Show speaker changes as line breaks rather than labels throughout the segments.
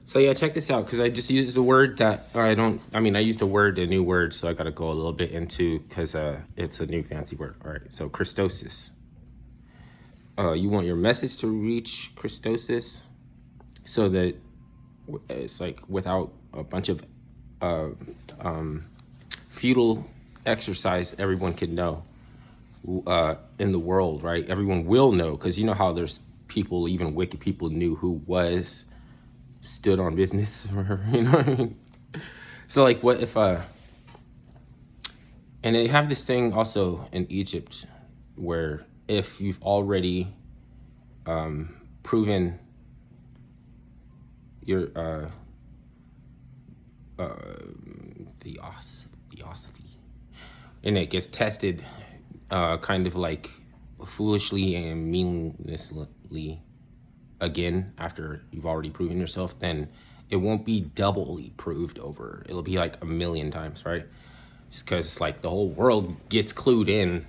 So yeah, check this out because I just used a word that or I don't. I mean, I used a new word, so I got to go a little bit into because it's a new fancy word. All right, so Christosis. You want your message to reach Christosis, so that it's like without a bunch of futile exercise, everyone can know in the world, right? Everyone will know because you know how there's people, even wicked people, knew who was stood on business. You know what I mean? So like, what if and they have this thing also in Egypt where if you've already proven your theosophy, and it gets tested kind of like foolishly and meaninglessly again after you've already proven yourself, then it won't be doubly proved over. It'll be like a million times, right? Just because it's like the whole world gets clued in.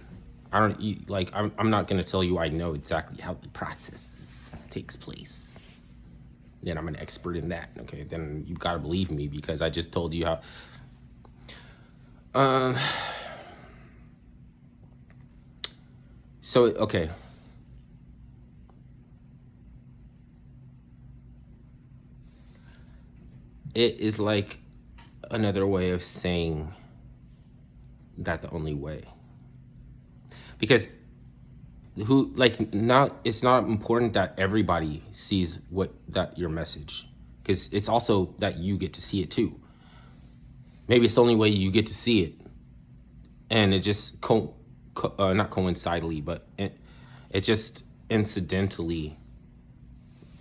I'm not going to tell you I know exactly how the process takes place. Then I'm an expert in that. Okay, then you've got to believe me because I just told you how. So, okay. It is like another way of saying that the only way. Because who like not it's not important that everybody sees what that your message, because it's also that you get to see it too. Maybe it's the only way you get to see it, and it just not coincidentally, but it just incidentally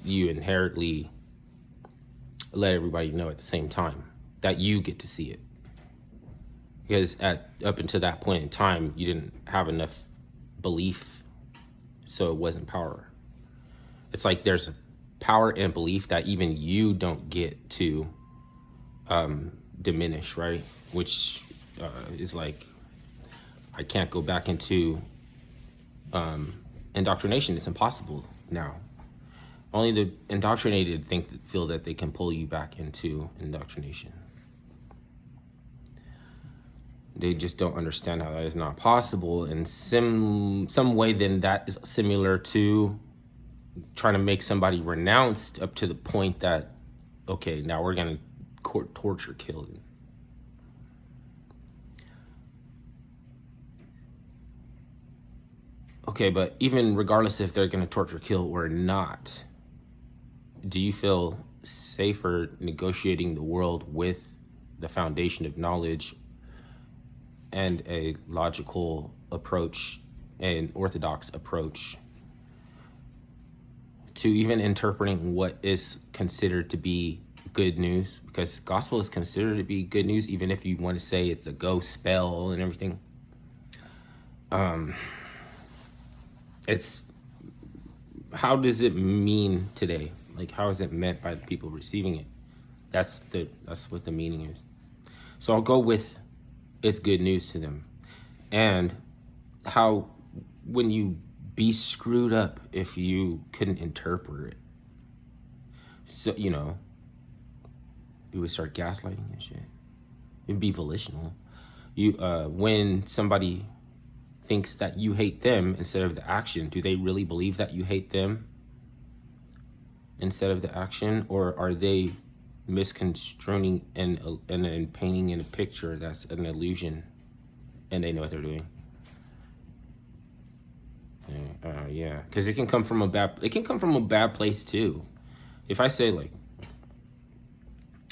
you inherently let everybody know at the same time that you get to see it, because up until that point in time you didn't have enough belief, so it wasn't power. It's like there's power and belief that even you don't get to diminish, right? Which is like, I can't go back into indoctrination. It's impossible now. Only the indoctrinated feel that they can pull you back into indoctrination. They just don't understand how that is not possible. And some way, then that is similar to trying to make somebody renounced up to the point that, okay, now we're going to torture, kill them. Okay, but even regardless if they're going to torture, kill, or not, do you feel safer negotiating the world with the foundation of knowledge and a logical approach, an orthodox approach to even interpreting what is considered to be good news? Because gospel is considered to be good news, even if you want to say it's a ghost spell and everything. It's, how does it mean today? Like, how is it meant by the people receiving it? That's what the meaning is. So I'll go with it's good news to them. And how, when you be screwed up if you couldn't interpret it. So, you would start gaslighting and shit. It'd be volitional. When somebody thinks that you hate them instead of the action, do they really believe that you hate them instead of the action? Or are they misconstruing and painting in a picture that's an illusion and they know what they're doing? Yeah, because it can come from a bad place too. If I say like,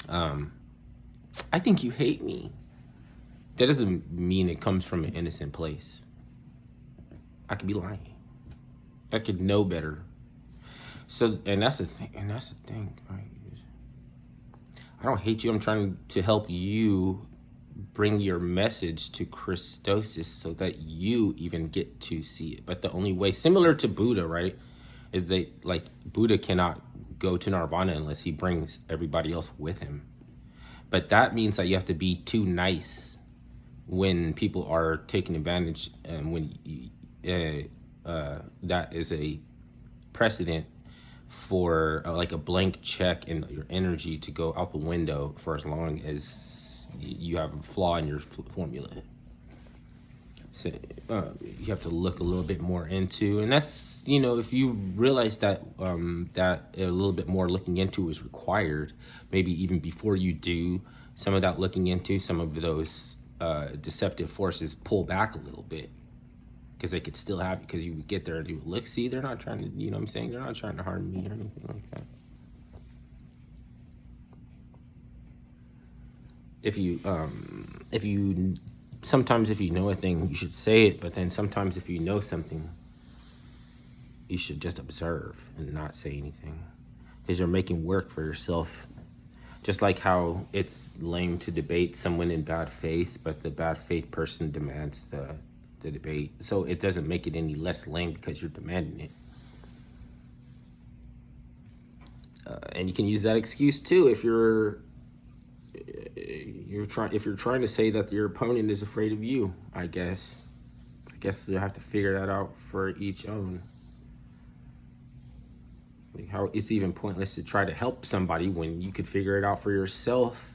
I think you hate me, that doesn't mean it comes from an innocent place. I could be lying. I could know better. So, and that's the thing, right? I don't hate you. I'm trying to help you bring your message to Christosis so that you even get to see it. But the only way, similar to Buddha, right, is that like Buddha cannot go to Nirvana unless he brings everybody else with him. But that means that you have to be too nice when people are taking advantage, and when that is a precedent for like a blank check and your energy to go out the window for as long as you have a flaw in your formula. So you have to look a little bit more into, and that's, if you realize that that a little bit more looking into is required, maybe even before you do some of that looking into, some of those deceptive forces pull back a little bit, because they could still have, because you would get there and do, look, see, they're not trying to, you know what I'm saying, they're not trying to harm me or anything like that. If you sometimes if you know a thing, you should say it, but then sometimes if you know something, you should just observe and not say anything, because you're making work for yourself. Just like how it's lame to debate someone in bad faith, but the bad faith person demands the debate. So it doesn't make it any less lame because you're demanding it. And you can use that excuse too if you're trying to say that your opponent is afraid of you. I guess you have to figure that out for each own. Like, how it's even pointless to try to help somebody when you could figure it out for yourself.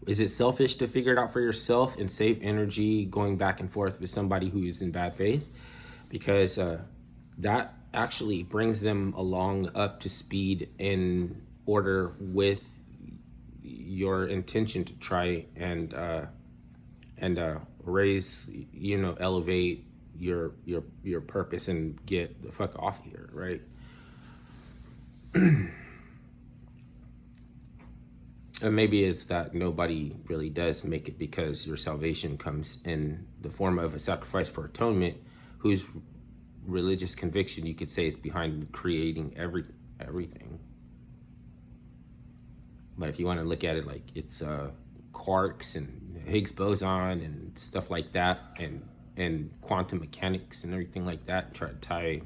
Is it selfish to figure it out for yourself and save energy going back and forth with somebody who is in bad faith? Because that actually brings them along up to speed in order with your intention to try and raise, elevate your purpose and get the fuck off here, right? And maybe it's that nobody really does make it, because your salvation comes in the form of a sacrifice for atonement, whose religious conviction you could say is behind creating everything. But if you want to look at it like it's quarks and Higgs boson and stuff like that, and quantum mechanics and everything like that, try to tie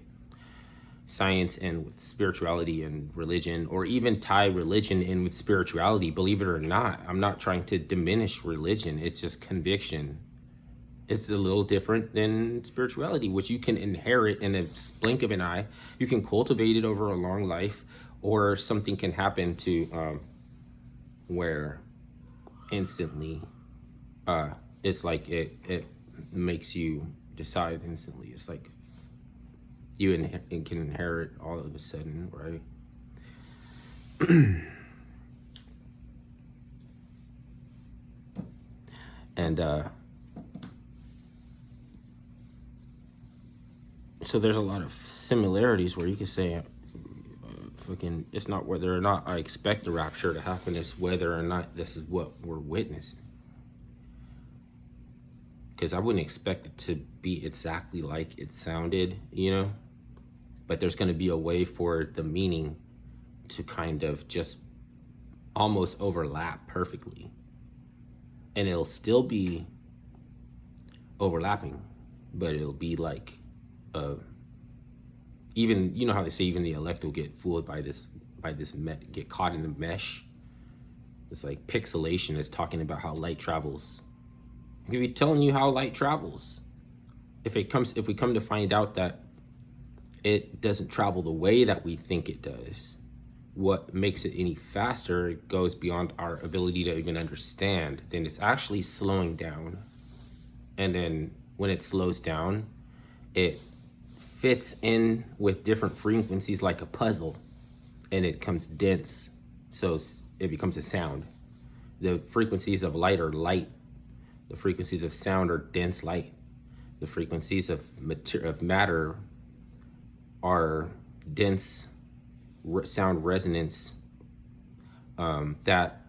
science in with spirituality and religion, or even tie religion in with spirituality, believe it or not. I'm not trying to diminish religion. It's just conviction. It's a little different than spirituality, which you can inherit in a blink of an eye. You can cultivate it over a long life, or something can happen to where instantly it's like it makes you decide instantly. It's like you can inherit all of a sudden, right? And so there's a lot of similarities where you could say fucking, it's not whether or not I expect the rapture to happen, it's whether or not this is what we're witnessing. Because I wouldn't expect it to be exactly like it sounded, but there's going to be a way for the meaning to kind of just almost overlap perfectly, and it'll still be overlapping, but it'll be like even, how they say even the elect will get fooled by this get caught in the mesh. It's like pixelation is talking about how light travels. It could be telling you how light travels. If we come to find out that it doesn't travel the way that we think it does, what makes it any faster goes beyond our ability to even understand, then it's actually slowing down. And then when it slows down, it fits in with different frequencies like a puzzle, and it becomes dense, so it becomes a sound. The frequencies of light are light. The frequencies of sound are dense light. The frequencies of matter are dense sound resonance that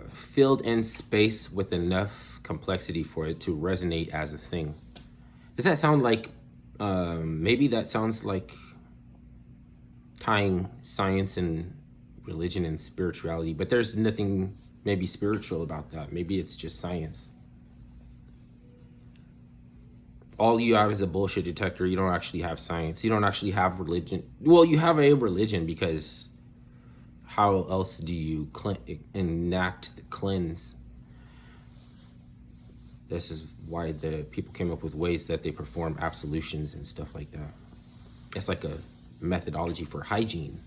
filled in space with enough complexity for it to resonate as a thing. Does that sound like, maybe that sounds like tying science and religion and spirituality, but there's nothing maybe spiritual about that. Maybe it's just science. All you have is a bullshit detector. You don't actually have science. You don't actually have religion. Well, you have a religion, because how else do you enact the cleanse? This is why the people came up with ways that they perform absolutions and stuff like that. It's like a methodology for hygiene,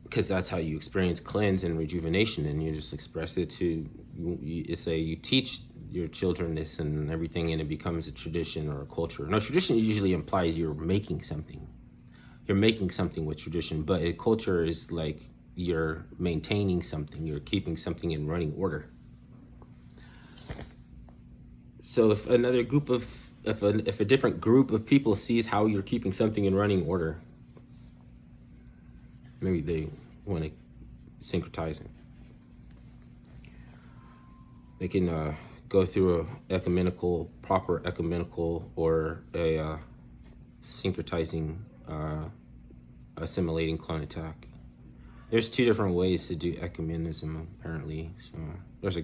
because that's how you experience cleanse and rejuvenation, and you just express it to you teach your children this and everything, and it becomes a tradition or a culture. Now, tradition usually implies you're making something. You're making something with tradition, but a culture is like you're maintaining something, you're keeping something in running order. So if another group of if a different group of people sees how you're keeping something in running order, maybe they want to syncretize it. They can go through a proper ecumenical, or a syncretizing, assimilating clone attack. There's two different ways to do ecumenism, apparently. So there's a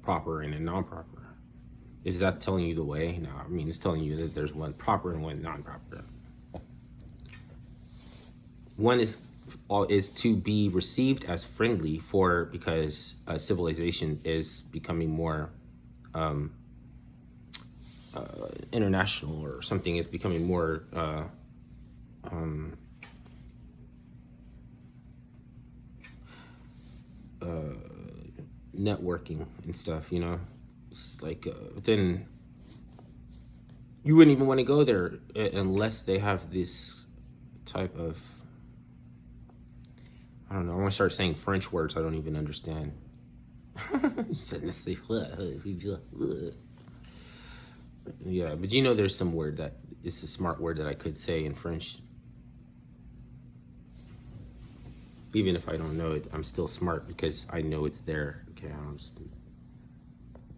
proper and a non-proper. Is that telling you the way? No, I mean, it's telling you that there's one proper and one non-proper. One is to be received as friendly because civilization is becoming more international, or something is becoming more networking and stuff, It's like then you wouldn't even want to go there unless they have this type of, I don't know, I want to start saying French words I don't even understand. Yeah, but there's some word that it's a smart word that I could say in French. Even if I don't know it, I'm still smart because I know it's there. Okay,